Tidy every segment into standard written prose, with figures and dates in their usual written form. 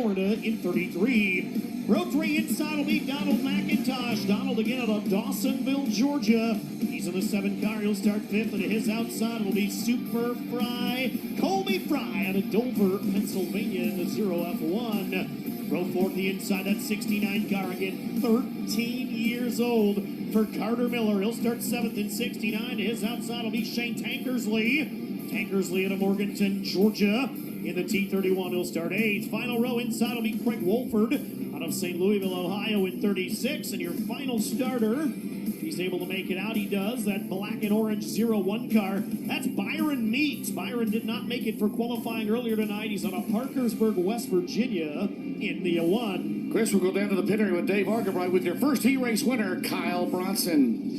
Florida in 33. Row 3 inside will be Donald McIntosh. Donald again out of Dawsonville, Georgia. He's in the 7 car. He'll start 5th, and at his outside will be Super Fry. Colby Fry out of Dover, Pennsylvania in the 0F1. Row 4 the inside, that 69 car again, 13 years old for Carter Miller. He'll start 7th in 69. His outside will be Shane Tankersley. Tankersley out of Morganton, Georgia. In the T31, he'll start 8th. Final row inside will be Craig Wolford out of St. Louisville, Ohio in 36. And your final starter, if he's able to make it out, he does. That black and orange 01 car, that's Byron Meeks. Byron did not make it for qualifying earlier tonight. He's out of Parkersburg, West Virginia in the 1. Chris, we'll go down to the pit area with Dave Argabright with your first heat race winner, Kyle Bronson.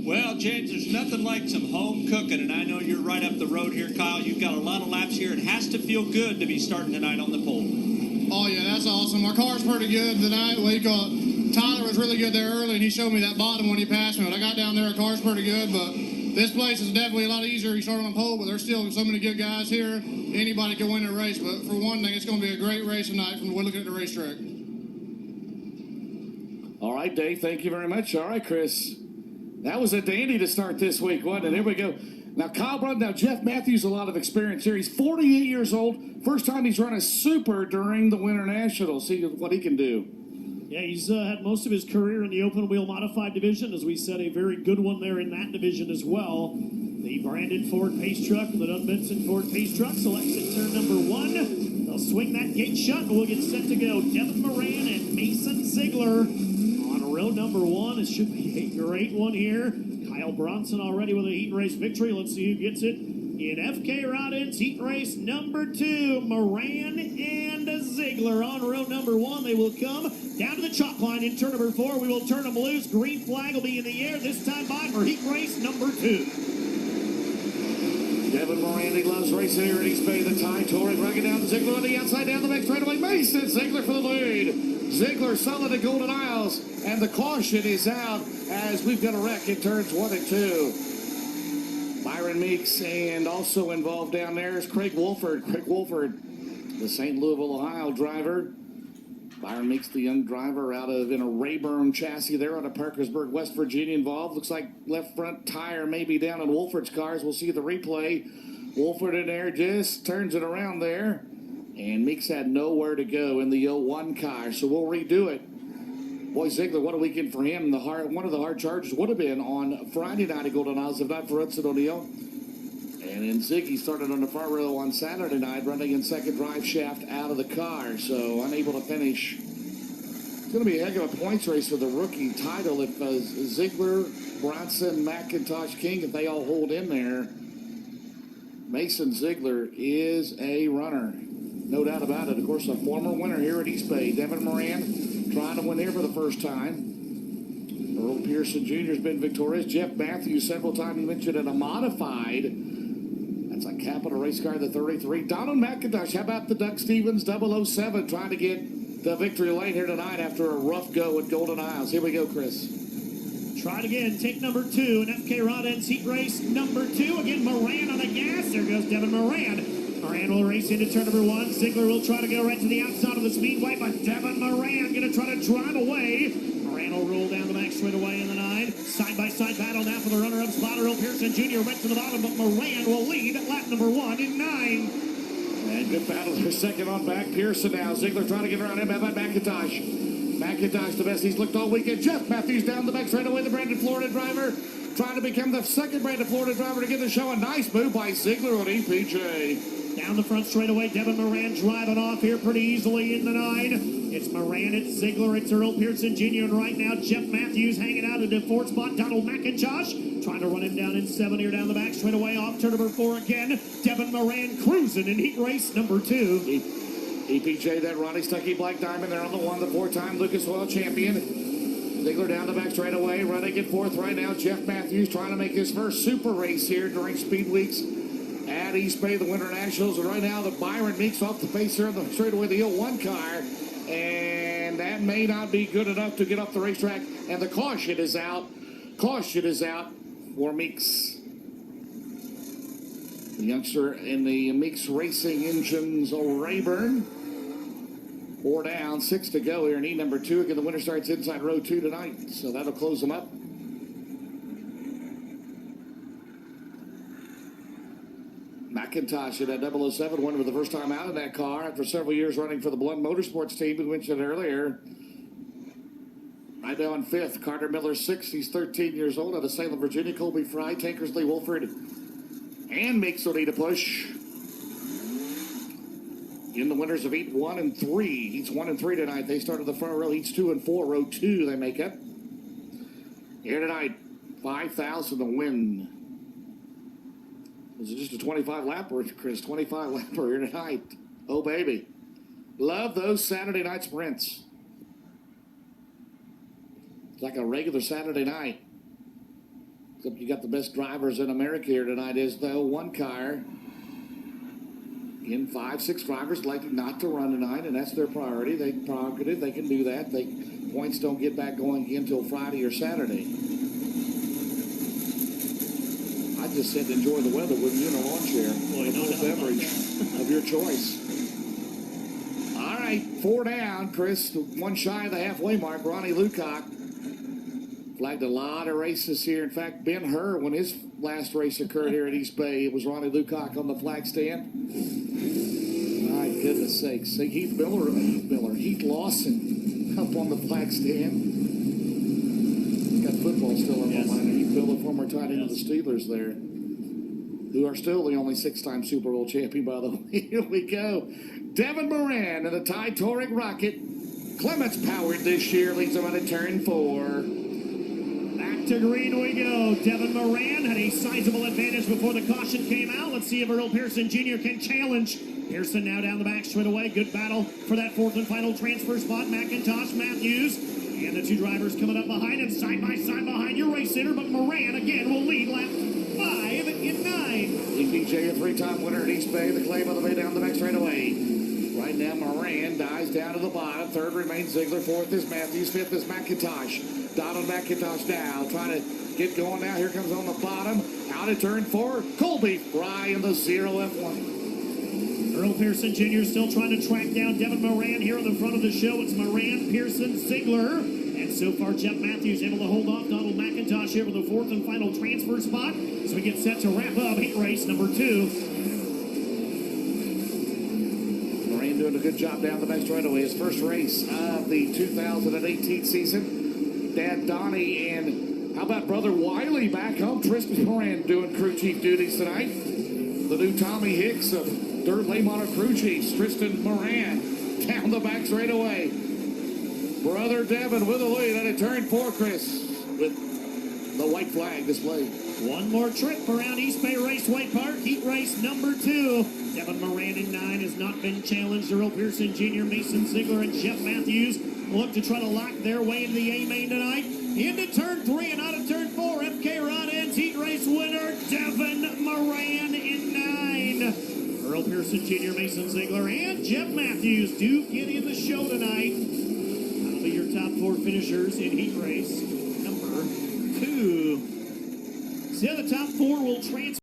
Well, James, there's nothing like some home cooking, and I know you're right up the road here, Kyle. You've got a lot of laps here. It has to feel good to be starting tonight on the pole. Oh, yeah, that's awesome. Our car's pretty good tonight. Tyler was really good there early, and he showed me that bottom when he passed me. When I got down there, our car's pretty good, but this place is definitely a lot easier. You start on the pole, but there's still so many good guys here. Anybody can win a race, but for one thing, it's going to be a great race tonight from looking at the racetrack. All right, Dave, thank you very much. All right, Chris. That was a dandy to start this week, wasn't it? Here we go. Now, Kyle Brunn, now Jeff Matthews, a lot of experience here. He's 48 years old. First time he's run a super during the Winternationals. See what he can do. Yeah, he's had most of his career in the open wheel modified division. As we said, a very good one there in that division as well. The Brandon Ford pace truck and the Doug Benson Ford pace truck selects at turn number 1. They'll swing that gate shut and we'll get set to go. Devin Moran and Mason Ziegler on row number 1. It should be a great one here. Kyle Bronson already with a heat race victory. Let's see who gets it in FK Rodin's heat race number 2. Moran and Ziegler on row number 1. They will come down to the chalk line in turn number 4. We will turn them loose. Green flag will be in the air this time by for heat race number 2. Devin Moran, he loves racing here at East Bay. The tie touring, running down Ziegler on the outside, down the back straightaway. Mason Ziegler for the lead. Ziegler solid at Golden Isles, and the caution is out as we've got a wreck in turns 1 and 2. Byron Meeks, and also involved down there is Craig Wolford. Craig Wolford, the St. Louisville, Ohio driver. Byron Meeks, the young driver, out of in a Rayburn chassis there out of Parkersburg, West Virginia involved. Looks like left front tire maybe down in Wolford's cars. We'll see the replay. Wolford in there just turns it around there. And Meeks had nowhere to go in the 01 car, so we'll redo it. Boy, Ziegler, what a weekend for him. One of the hard charges would have been on Friday night at Golden Isles, if not for Hudson O'Neill. And then Ziggy started on the front row on Saturday night, running in second drive shaft out of the car, so unable to finish. It's going to be a heck of a points race for the rookie title if Ziegler, Bronson, McIntosh, King, if they all hold in there. Mason Ziegler is a runner. No doubt about it. Of course, a former winner here at East Bay. Devin Moran trying to win here for the first time. Earl Pearson Jr. has been victorious. Jeff Matthews several times. You mentioned in a modified. That's a Capital race car, the 33. Donald McIntosh, how about the Doug Stevens 007 trying to get the victory lane here tonight after a rough go at Golden Isles. Here we go, Chris. Try it again. Take number 2 in FK Rodin's heat race number 2. Again, Moran on the gas. There goes Devin Moran. Moran will race into turn number 1. Ziegler will try to go right to the outside of the speedway, but Devin Moran going to try to drive away. Moran will roll down the back straightaway in the 9. Side-by-side battle now for the runner-up spot. Earl Pearson Jr. went to the bottom, but Moran will lead at lap number 1 in 9. And good battle for second on back. Pearson now. Ziegler trying to get around him. How about McIntosh? McIntosh, the best he's looked all weekend. Jeff Matthews down the back straightaway, the Brandon Florida driver. Trying to become the second Brandon Florida driver to give the show. A nice move by Ziegler on EPJ. Down the front straightaway, Devin Moran driving off here pretty easily in the 9. It's Moran, it's Ziegler, it's Earl Pearson Jr. And right now, Jeff Matthews hanging out in the 4th spot. Donald McIntosh trying to run him down in 7 here down the back straightaway off turn number 4 again. Devin Moran cruising in heat race number 2. EPJ, that Ronnie Stuckey Black Diamond, they're on the 1, the 4-time Lucas Oil champion. Ziegler down the back straightaway, running in 4th right now. Jeff Matthews trying to make his first super race here during Speed Weeks at East Bay, the Winternationals. And right now, the Byron Meeks off the pace here on the straightaway, the 01 car. And that may not be good enough to get off the racetrack. And the caution is out. Caution is out for Meeks. The youngster in the Meeks Racing Engines Rayburn. 4 down, 6 to go here in heat number 2. Again, the winner starts inside row 2 tonight, so that'll close them up. McIntosh in that 007 won for the first time out in that car after several years running for the Blunt Motorsports team we mentioned earlier. Right now in 5th, Carter Miller 6th. He's 13 years old out of Salem, Virginia. Colby Fry, Tankersley Wolford, and Meeks will need a push. In the winners of heat 1 and 3. Heats 1 and 3 tonight. They started the front row. Heats 2 and 4. Row 2 they make up. Here tonight, 5,000 to win. Is it just a 25 lapper, Chris? 25 lapper here tonight. Oh, baby. Love those Saturday night sprints. It's like a regular Saturday night. Except you got the best drivers in America here tonight. Is though one car in 5, 6 drivers elected not to run tonight, and that's their priority. They prerogative. They can do that. Points don't get back going again until Friday or Saturday. I just said enjoy the weather with you in a lawn chair. A little beverage of your choice. All right, 4 down, Chris. 1 shy of the halfway mark. Ronnie Lucock flagged a lot of races here. In fact, Ben Hur, when his last race occurred here at East Bay, it was Ronnie Lucock on the flag stand. My goodness sakes. See, Heath Lawson up on the flag stand. Got football still in my mind. Heath Miller, former tight end of the Steelers there, who are still the only 6-time Super Bowl champion, by the way. Here we go. Devin Moran in the Ty Torek Rocket. Clements powered this year, leads them out of turn 4. Back to green we go. Devin Moran had a sizable advantage before the caution came out. Let's see if Earl Pearson Jr. can challenge. Pearson now down the back straight away. Good battle for that 4th and final transfer spot. McIntosh, Matthews, and the 2 drivers coming up behind him, side by side behind your race center. But Moran again will lead lap 5 in 9. EPJ, a 3-time winner at East Bay. The claim on the way down the back straight away. Right now, Moran dives down to the bottom. 3rd remains Ziegler. 4th is Matthews. 5th is McIntosh. Donald McIntosh now trying to get going now. Here comes on the bottom. Out of turn 4. Colby Fry in the 0 F1. Earl Pearson Jr. still trying to track down Devin Moran here on the front of the show. It's Moran, Pearson, Ziegler. And so far, Jeff Matthews able to hold off Donald McIntosh here for the 4th and final transfer spot. So we get set to wrap up heat race number 2. Moran doing a good job down the back straightaway. His first race of the 2018 season. Dad Donnie and how about brother Wiley back home? Tristan Moran doing crew chief duties tonight. The new Tommy Hicks of Dirt Late Model crew chiefs. Tristan Moran down the back straightaway. Brother Devin with a lead at a turn 4, Chris, with the white flag displayed. One more trip around East Bay Raceway Park. Heat race number 2. Devin Moran in 9 has not been challenged. Earl Pearson Jr., Mason Ziegler, and Jeff Matthews will look to try to lock their way into the A-main tonight. Into turn 3 and out of turn 4. FK Rod ends heat race winner Devin Moran in 9. Earl Pearson Jr., Mason Ziegler, and Jeff Matthews do get in the show tonight. That'll be your top 4 finishers in heat race number 2. So the top 4 will transfer.